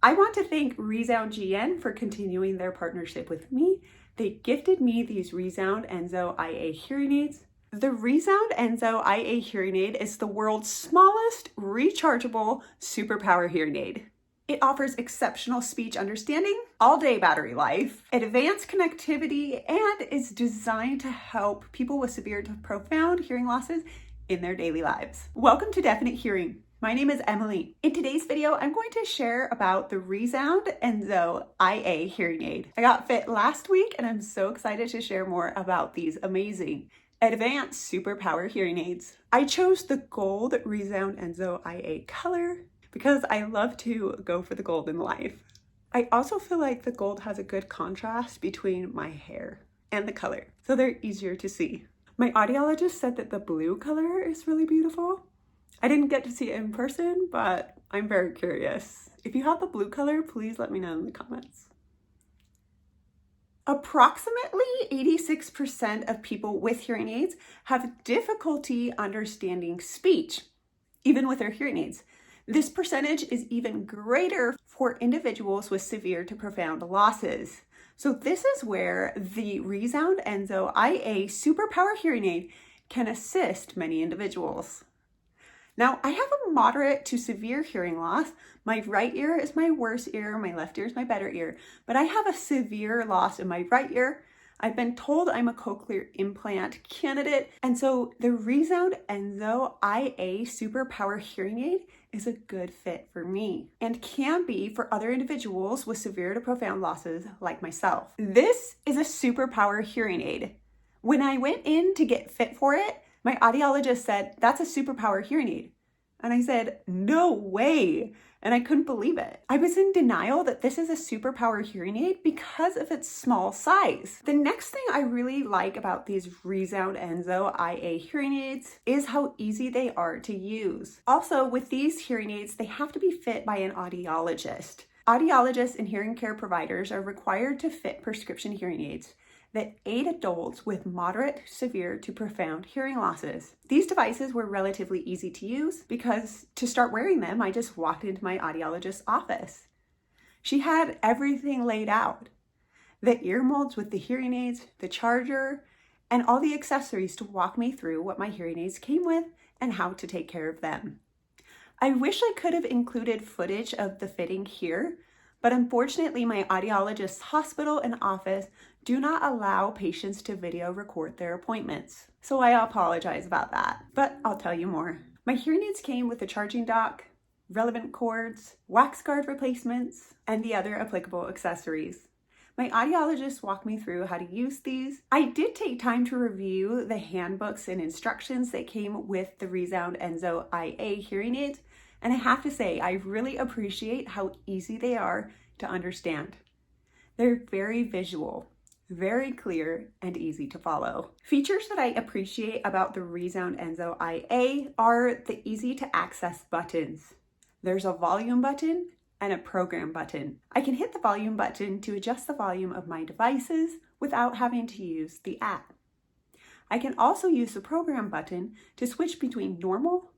I want to thank ReSound GN for continuing their partnership with me. They gifted me these ReSound Enzo IA hearing aids. The ReSound Enzo IA hearing aid is the world's smallest rechargeable superpower hearing aid. It offers exceptional speech understanding, all-day battery life, advanced connectivity, and is designed to help people with severe to profound hearing losses in their daily lives. Welcome to Definite Hearing. My name is Emily. In today's video, I'm going to share about the ReSound Enzo IA hearing aid. I got fit last week and I'm so excited to share more about these amazing advanced superpower hearing aids. I chose the gold ReSound Enzo IA color because I love to go for the gold in life. I also feel like the gold has a good contrast between my hair and the color, so they're easier to see. My audiologist said that the blue color is really beautiful. I didn't get to see it in person, but I'm very curious. If you have the blue color, please let me know in the comments. Approximately 86% of people with hearing aids have difficulty understanding speech, even with their hearing aids. This percentage is even greater for individuals with severe to profound losses. So this is where the ReSound Enzo IA Superpower hearing aid can assist many individuals. Now, I have a moderate to severe hearing loss. My right ear is my worst ear, my left ear is my better ear, but I have a severe loss in my right ear. I've been told I'm a cochlear implant candidate, and so the ReSound Enzo IA Superpower hearing aid is a good fit for me and can be for other individuals with severe to profound losses like myself. This is a superpower hearing aid. When I went in to get fit for it, my audiologist said, "That's a superpower hearing aid." And I said, "No way." And I couldn't believe it. I was in denial that this is a superpower hearing aid because of its small size. The next thing I really like about these ReSound Enzo IA hearing aids is how easy they are to use. Also, with these hearing aids, they have to be fit by an audiologist. Audiologists and hearing care providers are required to fit prescription hearing aids that aid adults with moderate, severe to profound hearing losses. These devices were relatively easy to use because to start wearing them, I just walked into my audiologist's office. She had everything laid out. The ear molds with the hearing aids, the charger, and all the accessories to walk me through what my hearing aids came with and how to take care of them. I wish I could have included footage of the fitting here, but unfortunately my audiologist's hospital and office do not allow patients to video record their appointments. So I apologize about that, but I'll tell you more. My hearing aids came with a charging dock, relevant cords, wax guard replacements, and the other applicable accessories. My audiologist walked me through how to use these. I did take time to review the handbooks and instructions that came with the ReSound Enzo IA hearing aids, and I have to say, I really appreciate how easy they are to understand. They're very visual, very clear, and easy to follow. Features that I appreciate about the ReSound Enzo IA are the easy to access buttons. There's a volume button and a program button. I can hit the volume button to adjust the volume of my devices without having to use the app. I can also use the program button to switch between normal,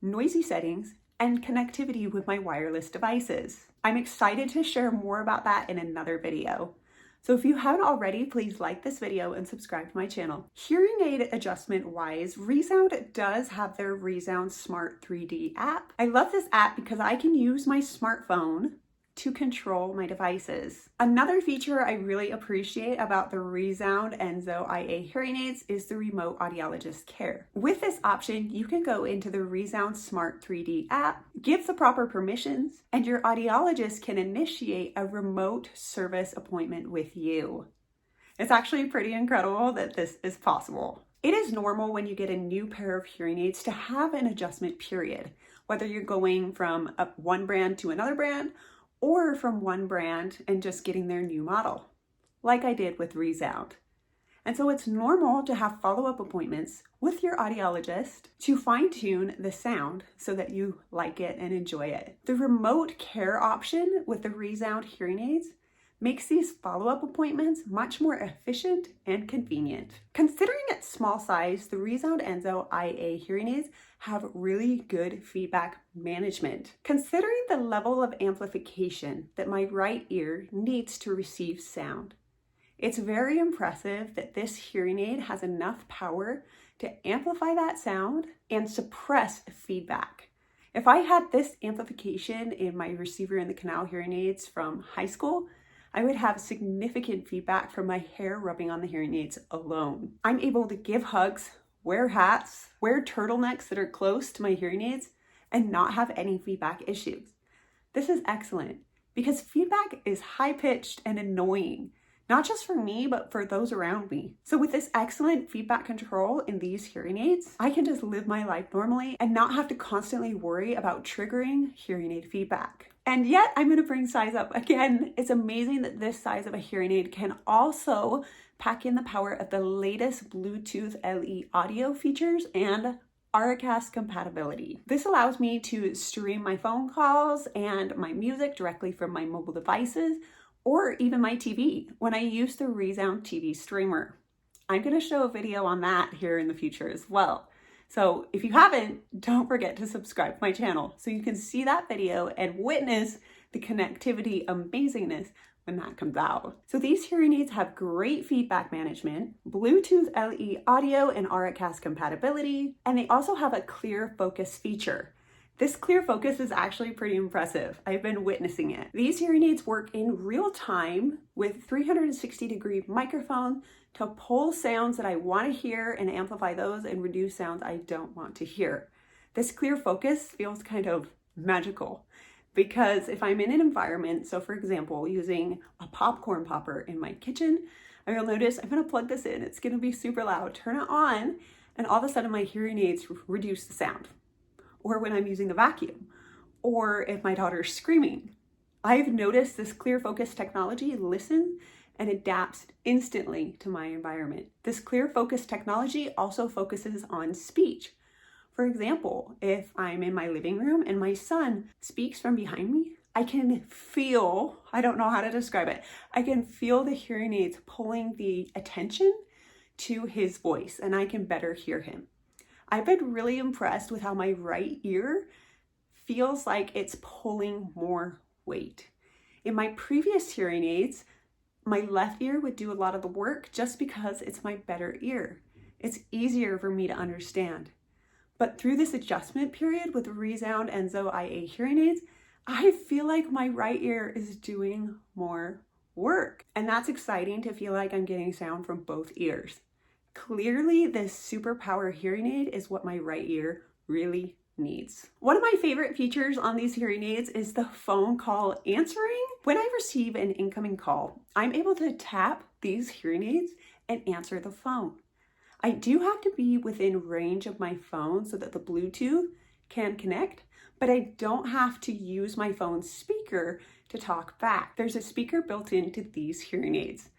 noisy settings, and connectivity with my wireless devices. I'm excited to share more about that in another video. So if you haven't already, please like this video and subscribe to my channel. Hearing aid adjustment wise, ReSound does have their ReSound Smart 3D app. I love this app because I can use my smartphone to control my devices. Another feature I really appreciate about the ReSound Enzo IA hearing aids is the remote audiologist care. With this option, you can go into the ReSound Smart 3D app, give the proper permissions, and your audiologist can initiate a remote service appointment with you. It's actually pretty incredible that this is possible. It is normal when you get a new pair of hearing aids to have an adjustment period, whether you're going from one brand to another brand or from one brand and just getting their new model, like I did with ReSound. And so it's normal to have follow-up appointments with your audiologist to fine-tune the sound so that you like it and enjoy it. The remote care option with the ReSound hearing aids makes these follow-up appointments much more efficient and convenient. Considering its small size, the ReSound Enzo IA hearing aids have really good feedback management. Considering the level of amplification that my right ear needs to receive sound, it's very impressive that this hearing aid has enough power to amplify that sound and suppress feedback. If I had this amplification in my receiver in the canal hearing aids from high school, I would have significant feedback from my hair rubbing on the hearing aids alone. I'm able to give hugs, wear hats, wear turtlenecks that are close to my hearing aids, and not have any feedback issues. This is excellent because feedback is high-pitched and annoying, not just for me, but for those around me. So with this excellent feedback control in these hearing aids, I can just live my life normally and not have to constantly worry about triggering hearing aid feedback. And yet I'm gonna bring size up again. It's amazing that this size of a hearing aid can also pack in the power of the latest Bluetooth LE audio features and Auracast compatibility. This allows me to stream my phone calls and my music directly from my mobile devices, or even my TV when I use the ReSound TV streamer. I'm gonna show a video on that here in the future as well. So if you haven't, don't forget to subscribe to my channel so you can see that video and witness the connectivity amazingness when that comes out. So these hearing aids have great feedback management, Bluetooth LE audio and Auracast compatibility, and they also have a clear focus feature. This clear focus is actually pretty impressive. I've been witnessing it. These hearing aids work in real time with 360-degree microphone to pull sounds that I want to hear and amplify those and reduce sounds I don't want to hear. This clear focus feels kind of magical because if I'm in an environment, so for example, using a popcorn popper in my kitchen, I will notice I'm gonna plug this in, it's gonna be super loud, turn it on, and all of a sudden my hearing aids reduce the sound. Or when I'm using the vacuum, or if my daughter's screaming. I've noticed this clear focus technology listens and adapts instantly to my environment. This clear focus technology also focuses on speech. For example, if I'm in my living room and my son speaks from behind me, I can feel, I don't know how to describe it, I can feel the hearing aids pulling the attention to his voice and I can better hear him. I've been really impressed with how my right ear feels like it's pulling more weight. In my previous hearing aids, my left ear would do a lot of the work just because it's my better ear. It's easier for me to understand. But through this adjustment period with the ReSound Enzo IA hearing aids, I feel like my right ear is doing more work. And that's exciting to feel like I'm getting sound from both ears. Clearly, this Superpower hearing aid is what my right ear really needs. One of my favorite features on these hearing aids is the phone call answering. When I receive an incoming call, I'm able to tap these hearing aids and answer the phone. I do have to be within range of my phone so that the Bluetooth can connect, but I don't have to use my phone's speaker to talk back. There's a speaker built into these hearing aids.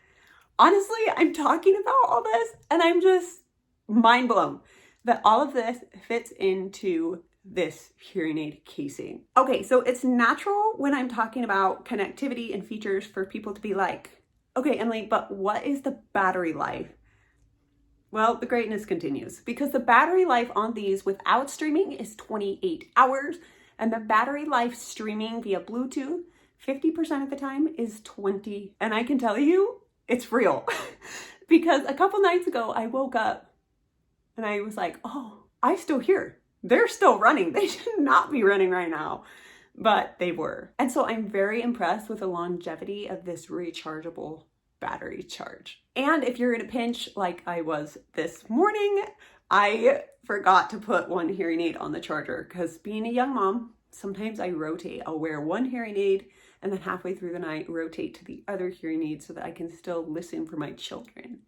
Honestly, I'm talking about all this and I'm just mind blown that all of this fits into this hearing aid casing. Okay, so it's natural when I'm talking about connectivity and features for people to be like, okay, Emily, but what is the battery life? Well, the greatness continues because the battery life on these without streaming is 28 hours and the battery life streaming via Bluetooth 50% of the time is 20. And I can tell you, it's real because a couple nights ago I woke up and I was like, oh, I still hear. They're still running. They should not be running right now, but they were. And so I'm very impressed with the longevity of this rechargeable battery charge. And if you're in a pinch like I was this morning, I forgot to put one hearing aid on the charger because being a young mom, sometimes I rotate. I'll wear one hearing aid and then halfway through the night rotate to the other hearing aid so that I can still listen for my children.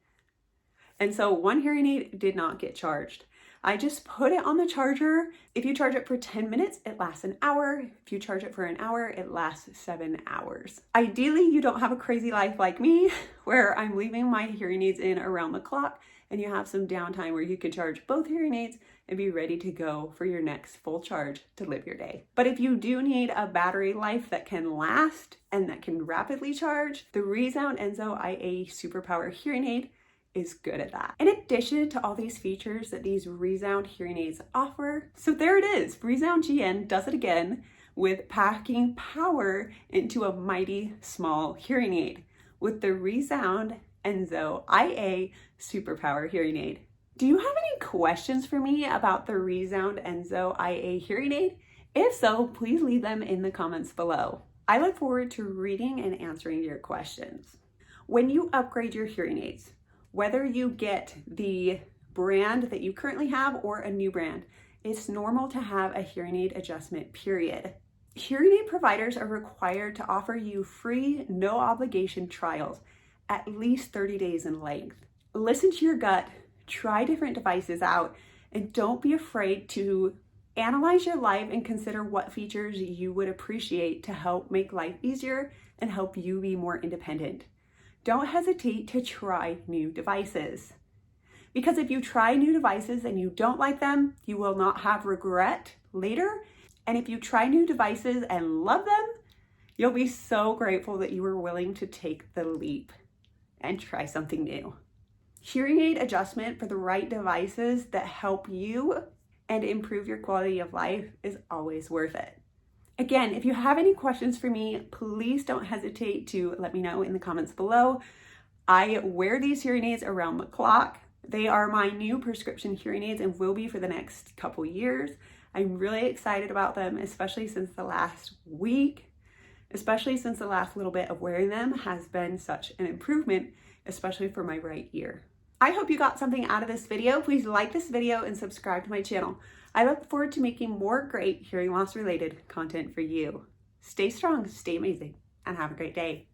And so one hearing aid did not get charged. I just put it on the charger. If you charge it for 10 minutes, it lasts an hour. If you charge it for an hour, it lasts 7 hours. Ideally, you don't have a crazy life like me, where I'm leaving my hearing aids in around the clock, and you have some downtime where you can charge both hearing aids and be ready to go for your next full charge to live your day. But if you do need a battery life that can last and that can rapidly charge, the ReSound Enzo IA Superpower hearing aid is good at that. In addition to all these features that these ReSound hearing aids offer, so there it is, ReSound GN does it again with packing power into a mighty small hearing aid with the ReSound Enzo IA Superpower hearing aid. Do you have any questions for me about the ReSound Enzo IA hearing aid? If so, please leave them in the comments below. I look forward to reading and answering your questions. When you upgrade your hearing aids, whether you get the brand that you currently have or a new brand, it's normal to have a hearing aid adjustment period. Hearing aid providers are required to offer you free, no obligation trials at least 30 days in length. Listen to your gut, try different devices out, and don't be afraid to analyze your life and consider what features you would appreciate to help make life easier and help you be more independent. Don't hesitate to try new devices. Because if you try new devices and you don't like them, you will not have regret later. And if you try new devices and love them, you'll be so grateful that you were willing to take the leap and try something new. Hearing aid adjustment for the right devices that help you and improve your quality of life is always worth it. Again, if you have any questions for me, please don't hesitate to let me know in the comments below. I wear these hearing aids around the clock. They are my new prescription hearing aids and will be for the next couple years. I'm really excited about them, especially since the last week, especially since the last little bit of wearing them has been such an improvement, especially for my right ear. I hope you got something out of this video. Please like this video and subscribe to my channel. I look forward to making more great hearing loss related content for you. Stay strong, stay amazing, and have a great day.